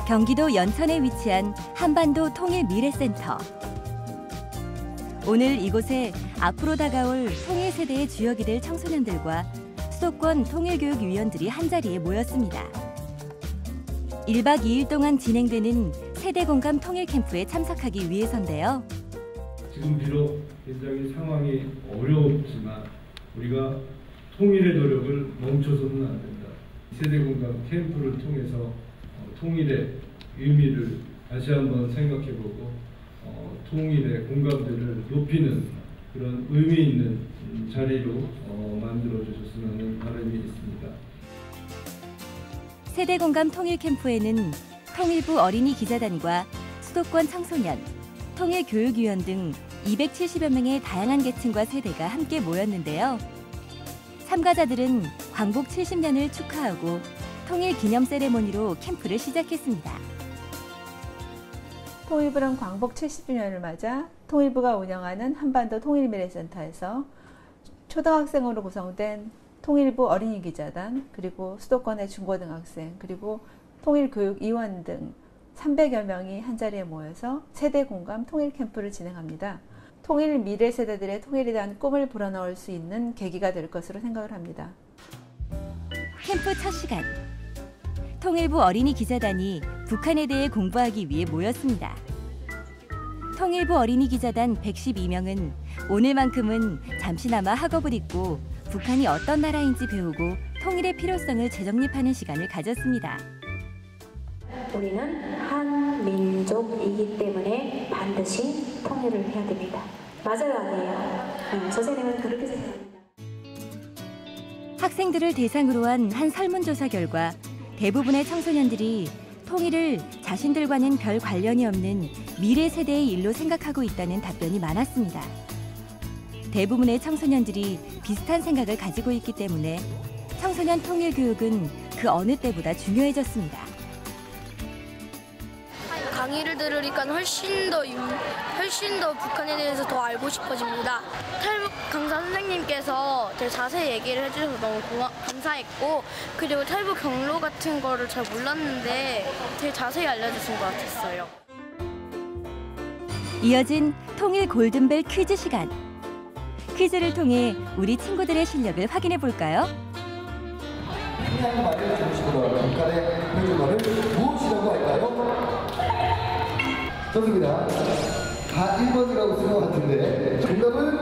경기도 연천에 위치한 한반도 통일미래센터. 오늘 이곳에 앞으로 다가올 통일 세대의 주역이 될 청소년들과 수도권 통일교육위원들이 한자리에 모였습니다. 1박 2일 동안 진행되는 세대공감 통일 캠프에 참석하기 위해서인데요. 지금 비록 굉장히 상황이 어려웠지만 우리가 통일의 노력을 멈춰서는 안 된다. 세대공감 캠프를 통해서 통일의 의미를 다시 한번 생각해보고 통일의 공감대를 높이는 그런 의미 있는 자리로 만들어주셨으면 하는 바람이 있습니다. 세대공감 통일 캠프에는 통일부 어린이 기자단과 수도권 청소년, 통일교육위원 등 270여 명의 다양한 계층과 세대가 함께 모였는데요. 참가자들은 광복 70년을 축하하고 통일 기념 세레모니로 캠프를 시작했습니다. 통일부는 광복 70주년을 맞아 통일부가 운영하는 한반도 통일미래센터에서 초등학생으로 구성된 통일부 어린이 기자단, 그리고 수도권의 중고등학생, 그리고 통일교육위원 등 300여 명이 한자리에 모여서 세대공감 통일 캠프를 진행합니다. 통일 미래 세대들의 통일에 대한 꿈을 불어넣을 수 있는 계기가 될 것으로 생각을 합니다. 캠프 첫 시간, 통일부 어린이 기자단이 북한에 대해 공부하기 위해 모였습니다. 통일부 어린이 기자단 112명은 오늘만큼은 잠시나마 학업을 잊고 북한이 어떤 나라인지 배우고 통일의 필요성을 재정립하는 시간을 가졌습니다. 우리는 한 민족이기 때문에 반드시 통일을 해야 됩니다. 맞아요, 아니에요? 선생님은 그렇게 생각합니다. 학생들을 대상으로 한 설문조사 결과 대부분의 청소년들이 통일을 자신들과는 별 관련이 없는 미래 세대의 일로 생각하고 있다는 답변이 많았습니다. 대부분의 청소년들이 비슷한 생각을 가지고 있기 때문에 청소년 통일 교육은 그 어느 때보다 중요해졌습니다. 강의를 들으니까 훨씬 더 북한에 대해서 더 알고 싶어집니다. 탈북 강사 선생님께서 되게 자세히 얘기를 해주셔서 너무 감사했고, 그리고 탈북 경로 같은 거를 잘 몰랐는데 되게 자세히 알려주신 것 같았어요. 이어진 통일 골든벨 퀴즈 시간. 퀴즈를 통해 우리 친구들의 실력을 확인해 볼까요? 그냥 말을 중심으로 북한의 표준어를 무엇이라고 할까요? 좋습니다. 다 1번이라고 쓸 것 같은데 정답은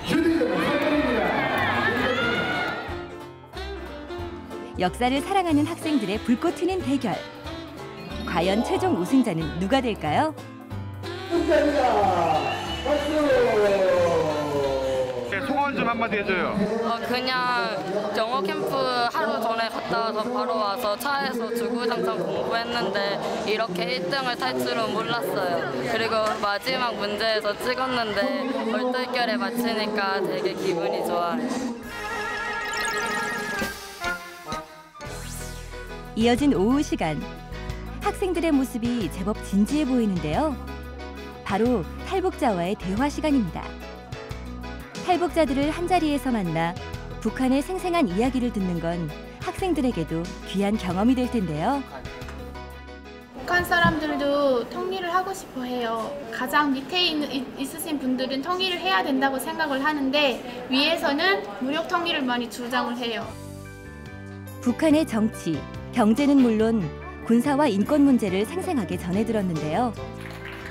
휴대전화. 역사를 사랑하는 학생들의 불꽃 튀는 대결. 과연 최종 우승자는 누가 될까요? 우승자입니다. 박수! 소원 좀 한마디 해줘요. 그냥 영어 캠프 하루 전에 갔다 와서 바로 와서 차에서 주구장창 공부했는데 이렇게 1등을 탈 줄은 몰랐어요. 그리고 마지막 문제에서 찍었는데 얼떨결에 마치니까 되게 기분이 좋아요. 이어진 오후 시간. 학생들의 모습이 제법 진지해 보이는데요. 바로 탈북자와의 대화 시간입니다. 탈북자들을 한자리에서 만나 북한의 생생한 이야기를 듣는 건 학생들에게도 귀한 경험이 될 텐데요. 북한 사람들도 통일을 하고 싶어 해요. 가장 밑에 있으신 분들은 통일을 해야 된다고 생각을 하는데 위에서는 무력 통일을 많이 주장을 해요. 북한의 정치, 경제는 물론 군사와 인권 문제를 생생하게 전해들었는데요.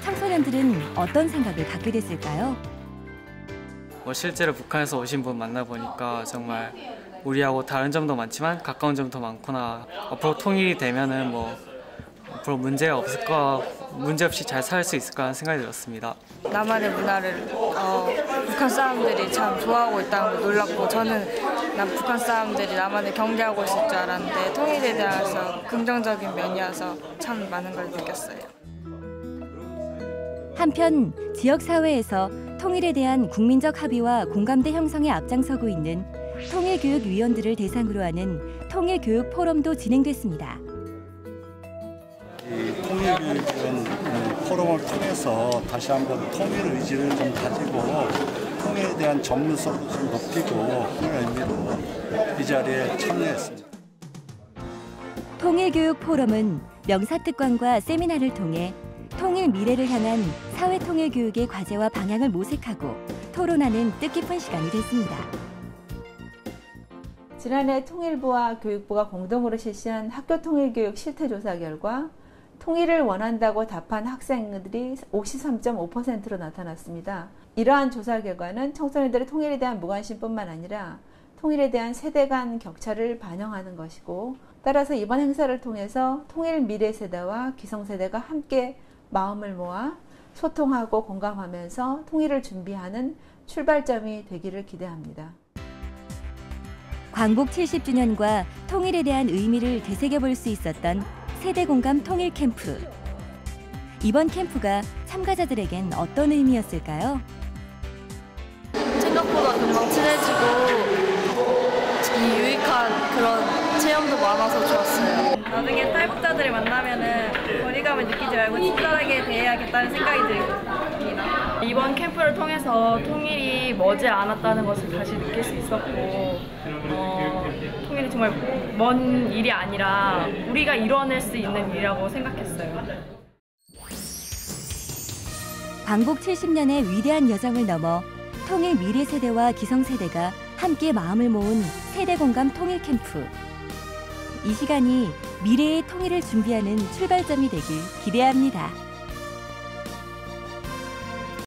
청소년들은 어떤 생각을 갖게 됐을까요? 실제로 북한에서 오신 분 만나보니까 정말 우리하고 다른 점도 많지만 가까운 점도 많구나. 앞으로 통일이 되면은 앞으로 문제 없이 잘 살 수 있을 거라는 생각이 들었습니다. 나만의 문화를 북한 사람들이 참 좋아하고 있다는 걸 놀랐고, 저는 북한 사람들이 나만을 경계하고 있을 줄 알았는데 통일에 대해서 긍정적인 면이어서 참 많은 걸 느꼈어요. 한편 지역사회에서 통일에 대한 국민적 합의와 공감대 형성에 앞장서고 있는 통일교육위원들을 대상으로 하는 통일교육 포럼도 진행됐습니다. 이 통일교육위원 포럼을 통해서 다시 한번 통일 의지를 좀 가지고 통일에 대한 전문성도 좀 높이고 그런 의미로 이 자리에 참여했습니다. 통일교육 포럼은 명사특강과 세미나를 통해 통일 미래를 향한 사회통일 교육의 과제와 방향을 모색하고 토론하는 뜻깊은 시간이 됐습니다. 지난해 통일부와 교육부가 공동으로 실시한 학교통일교육 실태조사 결과 통일을 원한다고 답한 학생들이 53.5%로 나타났습니다. 이러한 조사 결과는 청소년들의 통일에 대한 무관심뿐만 아니라 통일에 대한 세대 간 격차를 반영하는 것이고, 따라서 이번 행사를 통해서 통일 미래 세대와 기성세대가 함께 마음을 모아 소통하고 공감하면서 통일을 준비하는 출발점이 되기를 기대합니다. 광복 70주년과 통일에 대한 의미를 되새겨볼 수 있었던 세대공감 통일 캠프. 이번 캠프가 참가자들에겐 어떤 의미였을까요? 생각보다 금방 친해지고 유익한 그런 체험도 많아서 좋았어요. 나중에 탈북자들을 만나면은 거리감을 느끼지 말고 친절하게 대해야겠다는 생각이 듭니다. 이번 캠프를 통해서 통일이 머지않았다는 것을 다시 느낄 수 있었고, 통일이 정말 먼 일이 아니라 우리가 이뤄낼 수 있는 일이라고 생각했어요. 광복 70년의 위대한 여정을 넘어 통일 미래 세대와 기성세대가 함께 마음을 모은 세대공감 통일 캠프. 이 시간이 미래의 통일을 준비하는 출발점이 되길 기대합니다.